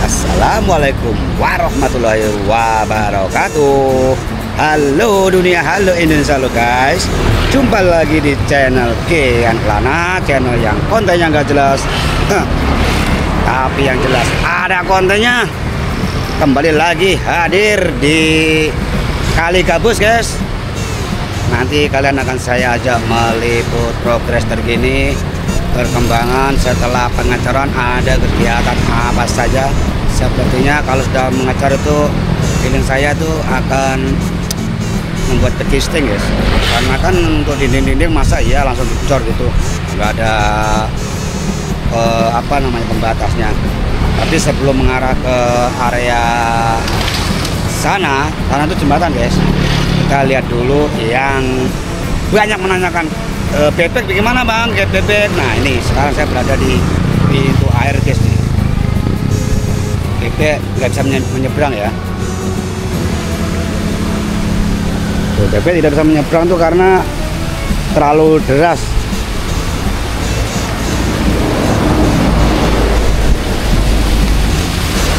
Assalamualaikum warahmatullahi wabarakatuh. Halo dunia, halo Indonesia lo guys. Jumpa lagi di channel Kian Kelana, channel yang kontennya nggak jelas, tapi yang jelas ada kontennya. Kembali lagi hadir di Kali Gabus guys. Nanti kalian akan saya ajak meliput progres terkini, perkembangan setelah pengecoran, ada kegiatan apa saja. Sepertinya kalau sudah mengecar itu feeling saya tuh akan membuat testing guys, karena kan untuk dinding-dinding masa ya langsung dicor gitu, nggak ada apa namanya pembatasnya. Tapi sebelum mengarah ke area sana itu jembatan guys, kita lihat dulu yang banyak menanyakan bebek bagaimana bang, kayak bebek. Nah ini sekarang saya berada di pintu air guys nih. Bebek nggak bisa menyeberang ya. Tuh, bebek tidak bisa menyeberang tuh karena terlalu deras.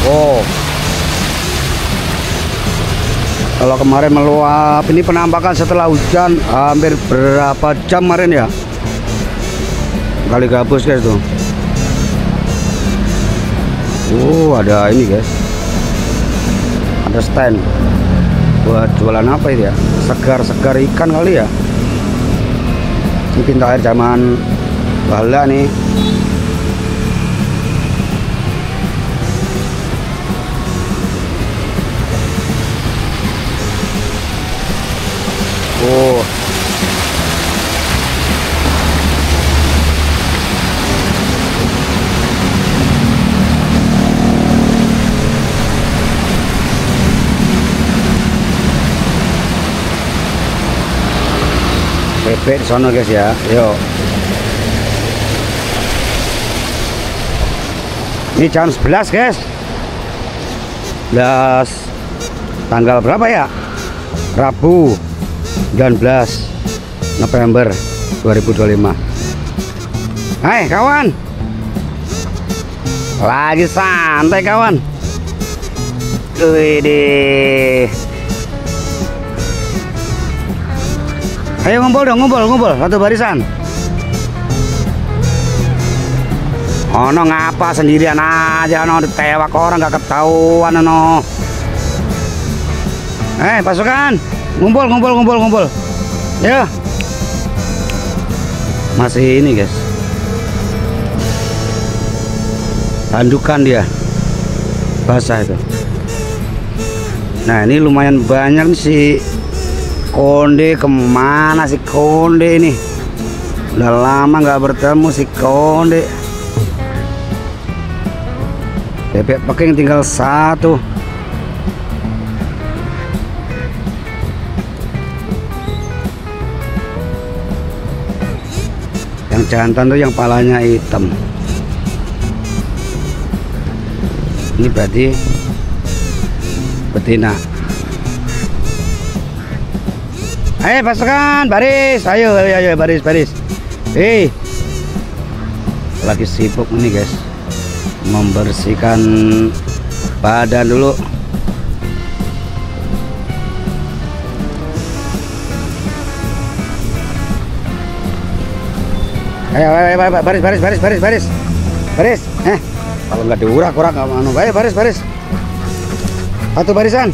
Oh, kalau kemarin meluap, ini penampakan setelah hujan hampir berapa jam kemarin ya. Kali Gabus guys tuh. Ada ini guys, ada stand buat jualan apa itu ya, segar ikan kali ya. Ini pintu air zaman bala nih. Bebek di sana guys ya. Yuk, ini jam 11 guys, 11 tanggal berapa ya, Rabu 19 November 2025. Hai kawan, lagi santai kawan. Widih, ayo ngumpul dong, ngumpul satu barisan. Ono ngapa sendirian aja, ono ditewak orang nggak ketahuan ono. Pasukan, ngumpul. Ya, masih ini guys, tandukan dia basah itu. Nah ini lumayan banyak nih si konde. Kemana si konde ini? Udah lama nggak bertemu si konde. Bebek paking tinggal satu. Yang jantan tuh yang palanya hitam. Ini berarti betina. Pasukan baris, ayo baris. Lagi sibuk ini guys, membersihkan badan dulu. Ayo baris. Kalau nggak diurak-urak nggak mau. Ayo baris. Satu barisan.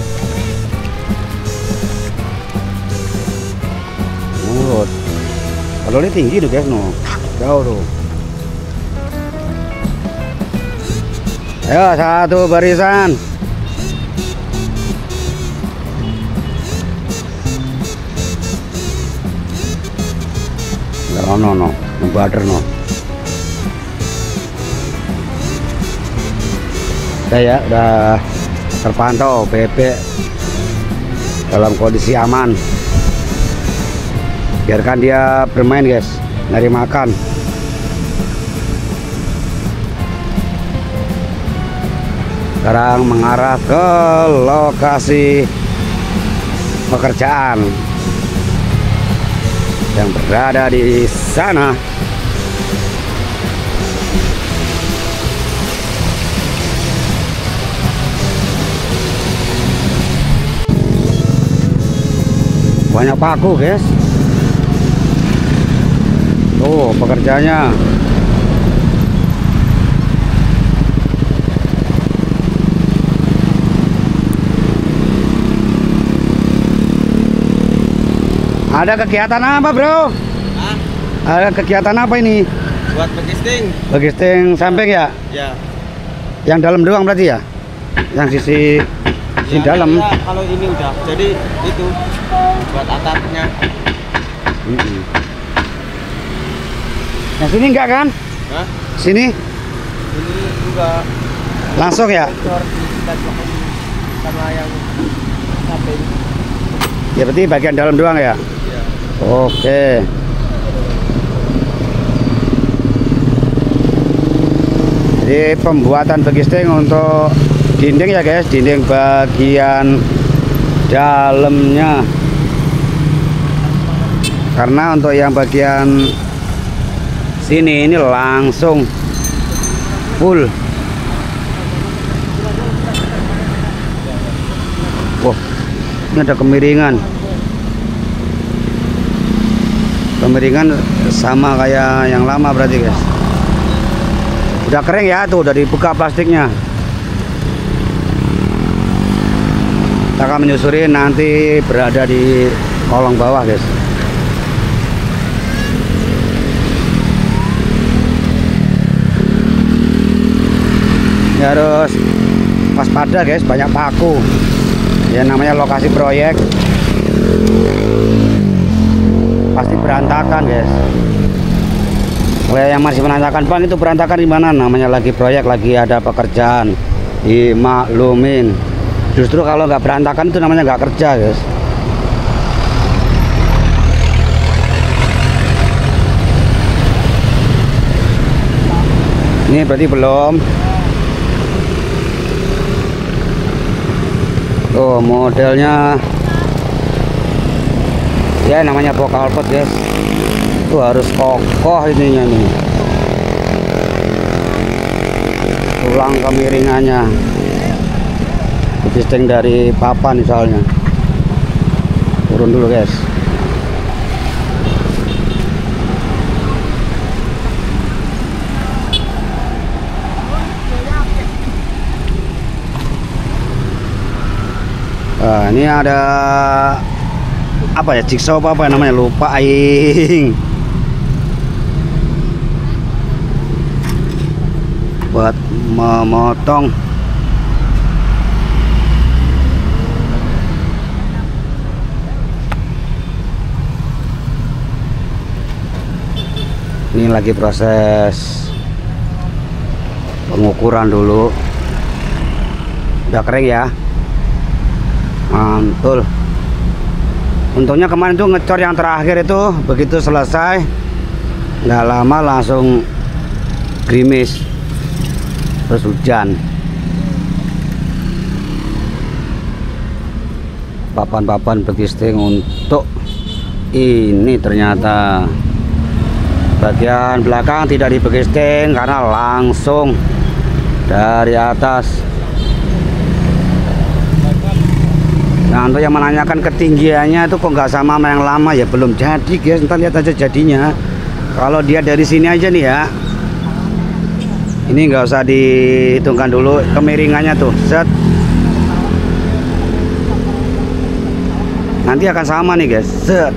Kalau ini tinggi tuh guys, jauh tuh. Ayo satu barisan. No, bader no. Ya, udah terpantau bebek dalam kondisi aman. Biarkan dia bermain guys, nyari makan. Sekarang mengarah ke lokasi pekerjaan yang berada di sana. banyak paku guys. Tuh pekerjanya. Ada kegiatan apa bro? Hah? Ada kegiatan apa ini? Buat begisting. Begisting samping ya? Ya. Yang dalam doang berarti ya? Yang sisi dalam. Ya, kalau ini udah jadi itu buat atapnya. Yang sini enggak kan? Hah? Sini Ini enggak langsung ya? Sama yang samping. Ya berarti bagian dalam doang ya? Ya. Oke. Jadi pembuatan begisting untuk dinding ya guys, dinding bagian dalamnya. Karena untuk yang bagian sini ini langsung full. Wah, ini ada kemiringan. Kemiringan sama kayak yang lama berarti guys. Udah kering ya tuh, udah dibuka plastiknya. Kita akan menyusuri nanti berada di kolong bawah guys. Ya harus waspada guys, banyak paku. Ya namanya lokasi proyek. Pasti berantakan guys. Kalau yang masih menanyakan bang itu berantakan di mana? Namanya lagi proyek, lagi ada pekerjaan, dimaklumin. Justru kalau nggak berantakan itu namanya nggak kerja guys. Ini berarti belum. Tuh modelnya. Ya namanya pokal pot guys. Itu harus kokoh ininya nih. Tulang kemiringannya. Begisting dari papan misalnya. Turun dulu guys. Nah, ini ada apa ya, jigsaw apa namanya, lupa aing. Buat memotong ini lagi proses pengukuran dulu. Udah kering ya, mantul. Untungnya kemarin tuh ngecor yang terakhir itu begitu selesai nggak lama langsung gerimis, terus hujan. Papan-papan begisting untuk ini ternyata bagian belakang tidak dibegisting karena langsung dari atas. Nah untuk yang menanyakan ketinggiannya itu kok nggak sama yang lama, ya belum jadi guys, ntar lihat aja jadinya. Kalau dia dari sini aja nih ya, ini nggak usah dihitungkan dulu kemiringannya tuh, set. Nanti akan sama nih guys, set.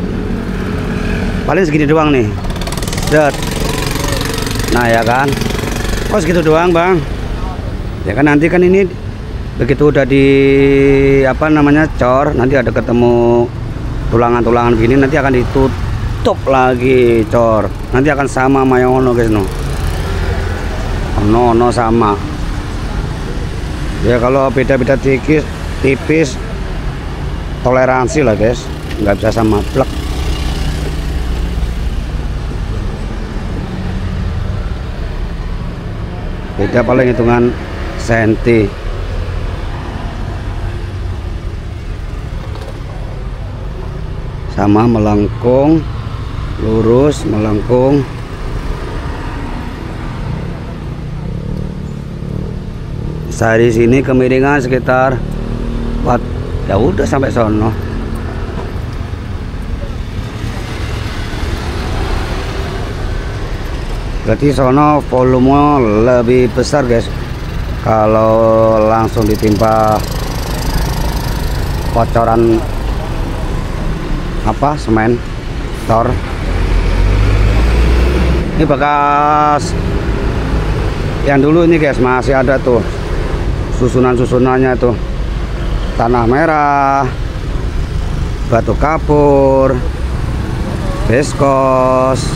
Paling segini doang nih, set. Nah ya kan, kok segitu doang bang? Ya kan nanti kan ini begitu udah di apa namanya cor, nanti ada ketemu tulangan-tulangan begini, nanti akan ditutup lagi cor, nanti akan sama mayono guys. No sama ya, kalau beda-beda tipis toleransi lah guys, nggak bisa sama plek. Beda paling hitungan senti. Sama melengkung, lurus, melengkung. Dari sini kemiringan sekitar 4, ya udah sampai sono. Berarti sono volume lebih besar guys kalau langsung ditimpa kocoran apa semen tor. Ini bekas yang dulu ini guys, masih ada tuh susunan-susunannya tuh, tanah merah, batu kapur, beskos,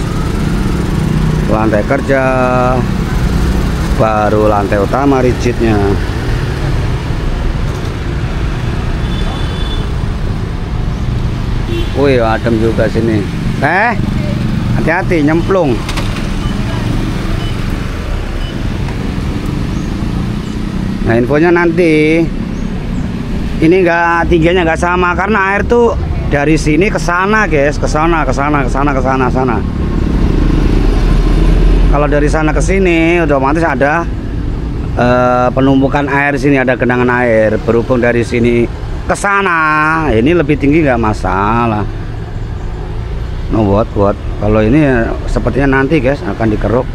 lantai kerja, baru lantai utama rigidnya. Wih, adem juga sini. Hati-hati nyemplung. Nah, infonya nanti ini enggak, tingginya nggak sama karena air tuh dari sini ke sana guys, ke sana. Kalau dari sana ke sini otomatis ada penumpukan air, sini ada genangan air. Berhubung dari sini ke sana ini lebih tinggi nggak masalah. No buat kalau ini sepertinya nanti guys akan dikeruk.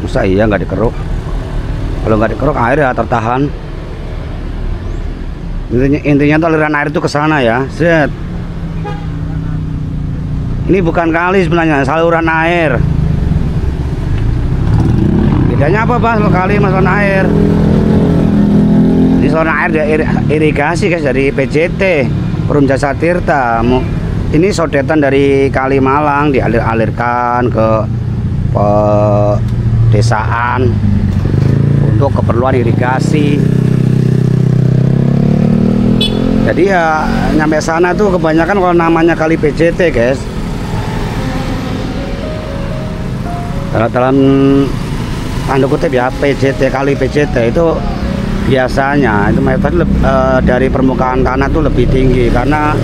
Masa iya nggak dikeruk? Kalau nggak dikeruk air ya tertahan. Intinya tuh aliran air itu ke sana ya. Set. Ini bukan kali sebenarnya, saluran air. Bedanya apa Bang kali sama saluran air? Ini saluran air dari irigasi guys, dari PJT Perum Jasa Tirta. Ini sodetan dari Kali Malang, dialirkan ke pedesaan untuk keperluan irigasi. Jadi ya nyampe sana tuh kebanyakan kalau namanya kali PJT guys. Dalam tanda kutip ya, PJT, kali PJT itu biasanya itu metode dari permukaan tanah tuh lebih tinggi karena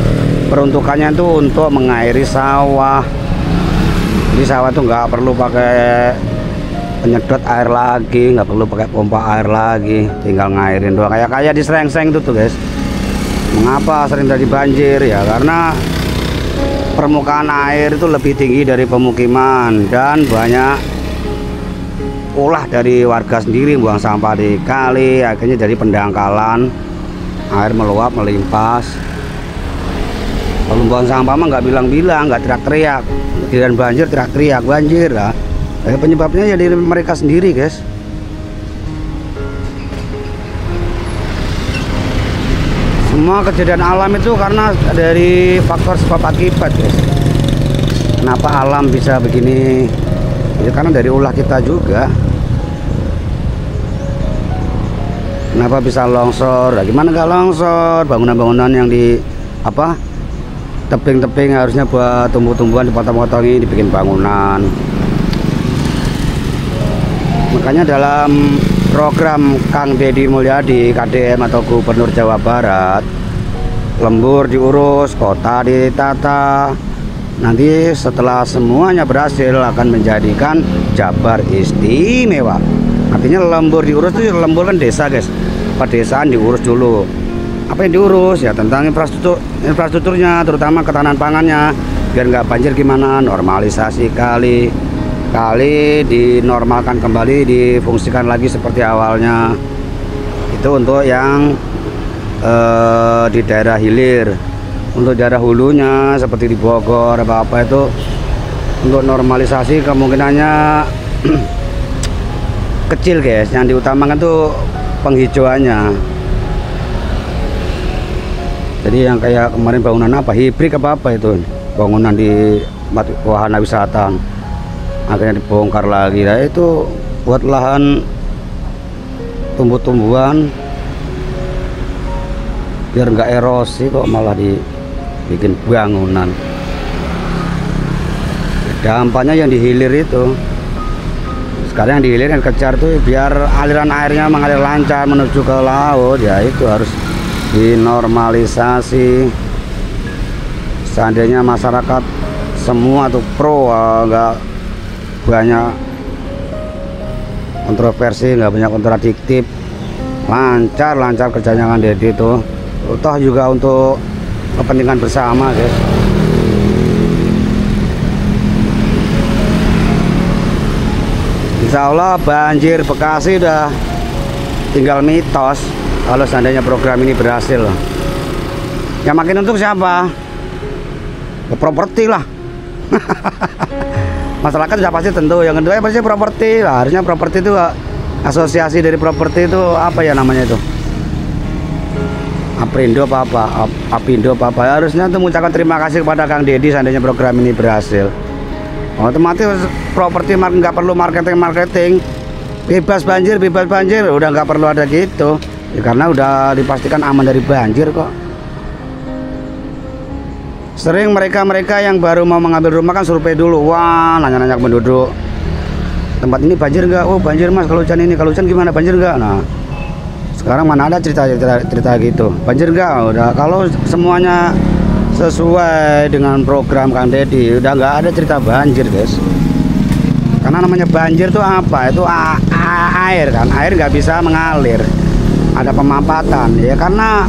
peruntukannya itu untuk mengairi sawah. Jadi sawah tuh nggak perlu pakai penyedot air lagi, nggak perlu pakai pompa air lagi, tinggal ngairin doang. Kayak di Srengseng tuh guys. Mengapa sering terjadi banjir ya? Karena permukaan air itu lebih tinggi dari pemukiman dan banyak ulah dari warga sendiri buang sampah di kali, akhirnya jadi pendangkalan, air meluap melimpas. Kalau buang sampah mah nggak bilang-bilang, nggak teriak-teriak, dan banjir teriak-teriak banjir lah. Penyebabnya ya dari mereka sendiri guys. Semua kejadian alam itu karena dari faktor sebab akibat guys. Kenapa alam bisa begini? Ya karena dari ulah kita juga. Kenapa bisa longsor? Nah, gimana nggak longsor? Bangunan-bangunan yang di apa tebing-tebing harusnya buat tumbuh-tumbuhan dipotong-potongi, dibikin bangunan. Makanya dalam program Kang Deddy Mulyadi KDM atau Gubernur Jawa Barat, lembur diurus, kota ditata. Nanti setelah semuanya berhasil akan menjadikan Jabar istimewa. Artinya lembur diurus itu, lembur kan desa guys, pedesaan diurus dulu. Apa yang diurus ya tentang infrastrukturnya, terutama ketahanan pangannya, biar nggak banjir. Gimana normalisasi kali dinormalkan kembali, difungsikan lagi seperti awalnya. Itu untuk yang di daerah hilir. Untuk daerah hulunya seperti di Bogor apa itu untuk normalisasi kemungkinannya kecil guys. Yang diutamakan tuh penghijauannya. Jadi yang kayak kemarin bangunan apa hibrid apa itu, bangunan di wahana wisata akhirnya dibongkar lagi. Nah itu buat lahan tumbuh-tumbuhan biar nggak erosi, kok malah dibikin bangunan. Dampaknya yang di hilir itu, sekarang yang di hilir yang kejar tuh biar aliran airnya mengalir lancar menuju ke laut, ya itu harus dinormalisasi. Seandainya masyarakat semua tuh pro, nggak banyak kontroversi, nggak banyak kontradiktif, lancar kerjanya Kang Deddy itu. Toh juga untuk kepentingan bersama guys. Insya Allah banjir Bekasi udah tinggal mitos kalau seandainya program ini berhasil. Yang makin untung siapa? Ya, properti lah. Masyarakat sudah pasti tentu. Yang kedua ya pasti properti lah. Harusnya properti itu, asosiasi dari properti itu apa ya namanya itu? Aprindo apa? Apindo apa? Harusnya tuh mengucapkan terima kasih kepada Kang Deddy seandainya program ini berhasil. Otomatis properti nggak perlu marketing, bebas banjir, udah nggak perlu ada gitu. Ya, karena udah dipastikan aman dari banjir kok. Sering mereka yang baru mau mengambil rumah kan survei dulu, wah nanya-nanya ke penduduk, tempat ini banjir nggak? Oh banjir mas, kalau hujan ini, kalau hujan gimana, banjir nggak? Nah sekarang mana ada cerita gitu, banjir nggak? Udah kalau semuanya sesuai dengan program Kang Deddy, udah nggak ada cerita banjir guys. Karena namanya banjir tuh apa? Itu air kan, air nggak bisa mengalir, ada pemampatan ya karena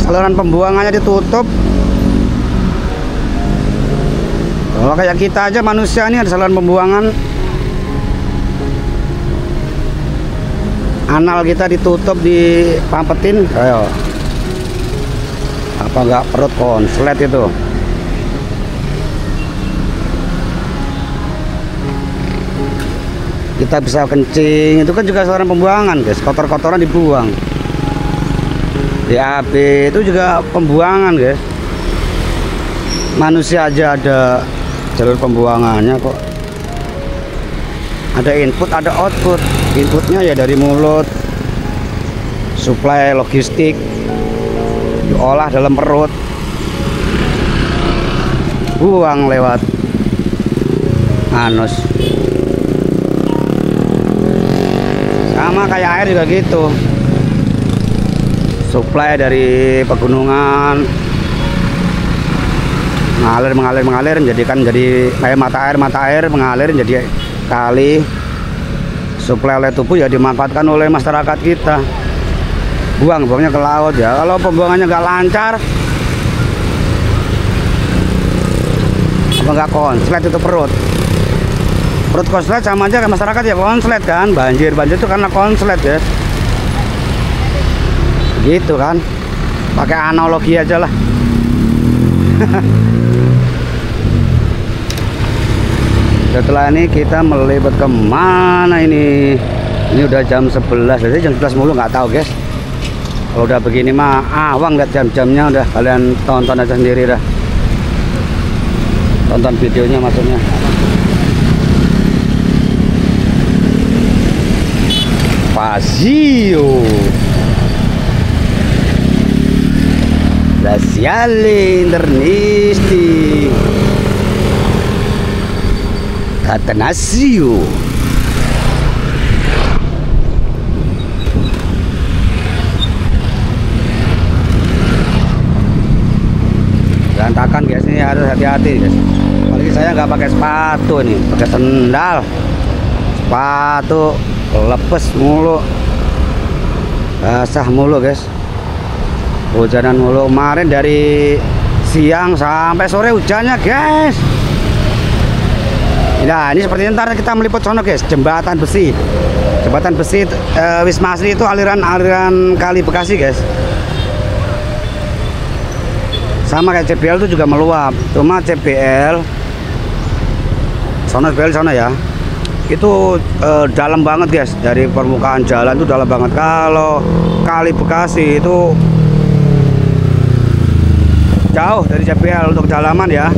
saluran pembuangannya ditutup. Kalau kayak kita aja manusia ini ada saluran pembuangan, anal kita ditutup, dipampetin, ayo apa nggak perut konslet itu. Kita bisa kencing, itu kan juga saluran pembuangan guys, kotor-kotoran dibuang. DAB itu juga pembuangan guys. Manusia aja ada jalur pembuangannya kok. Ada input, ada output. Inputnya ya dari mulut, suplai logistik, diolah dalam perut, buang lewat anus. Sama kayak air juga gitu, suplai dari pegunungan mengalir menjadikan jadi kayak mata air mengalir jadi kali, suplai oleh tubuh ya dimanfaatkan oleh masyarakat kita, buangnya ke laut ya. Kalau pembuangannya nggak lancar, apa nggak konslet itu perut konslet sama aja kan, masyarakat ya konslet kan. Banjir itu karena konslet ya, gitu kan, pakai analogi aja lah. Setelah ini kita melibat kemana ini? Ini udah jam 11, jadi jam 11 mulu nggak tahu guys. Kalau udah begini mah awang lihat jam-jamnya, udah kalian tonton aja sendiri dah. Tonton videonya maksudnya. Pasio Laziale Internisti Catenaccio. Berantakan guys, ini harus hati-hati guys. Apalagi saya nggak pakai sepatu nih, pakai sendal. Sepatu lepas mulu, basah mulu guys, hujanan mulu. Kemarin dari siang sampai sore hujannya guys. Nah ini seperti ntar kita meliput sono guys, jembatan besi Wisma Asri itu aliran kali Bekasi guys. Sama kayak CBL itu juga meluap, cuma CBL sana ya, itu dalam banget guys, dari permukaan jalan itu dalam banget. Kalau kali Bekasi itu jauh dari CBL untuk kedalaman ya,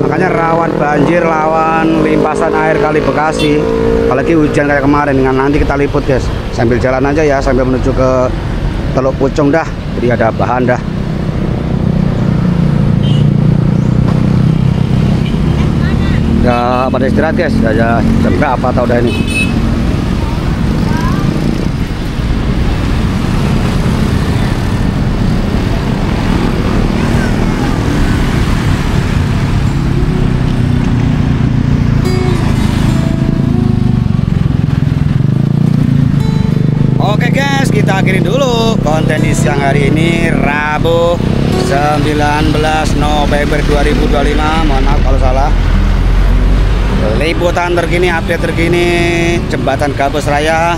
makanya rawan banjir, rawan limpasan air kali Bekasi, apalagi hujan kayak kemarin. Dengan nanti kita liput guys, sambil jalan aja ya, sambil menuju ke Teluk Pucung dah, jadi ada bahan dah. Udah pada istirahat guys, udah jam berapa tau udah ini. Oke guys, kita akhiri dulu konten di siang hari ini, Rabu 19 November 2025. Mohon maaf kalau salah. Liputan terkini, update terkini, jembatan Gabus Raya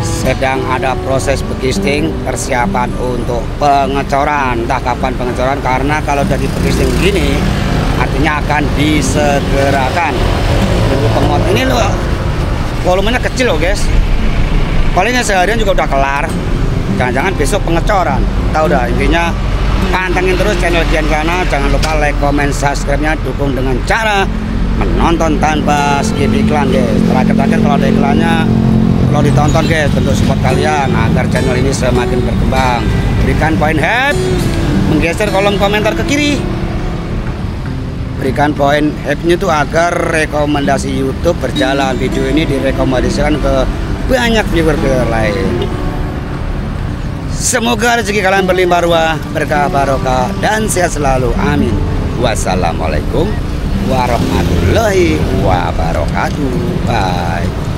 sedang ada proses begisting, persiapan untuk pengecoran. Entah kapan pengecoran, karena kalau udah di begisting begini artinya akan disegerakan. Pengot ini loh, volumenya kecil loh guys, palingnya seharian juga udah kelar. Jangan-jangan besok pengecoran. Tahu dah, intinya pantengin terus channel Kian Kelana. Jangan lupa like, comment, subscribe-nya, dukung dengan cara menonton tanpa skip iklan guys. Terakhir kalau ada iklannya, kalau ditonton guys, bentuk support kalian agar channel ini semakin berkembang. Berikan poin head, menggeser kolom komentar ke kiri. Berikan poin headnya itu agar rekomendasi YouTube berjalan, video ini direkomendasikan ke banyak viewer lain. Semoga rezeki kalian berlimpah ruah, berkah barokah, dan sehat selalu. Amin. Wassalamualaikum warahmatullahi wabarakatuh. Bye.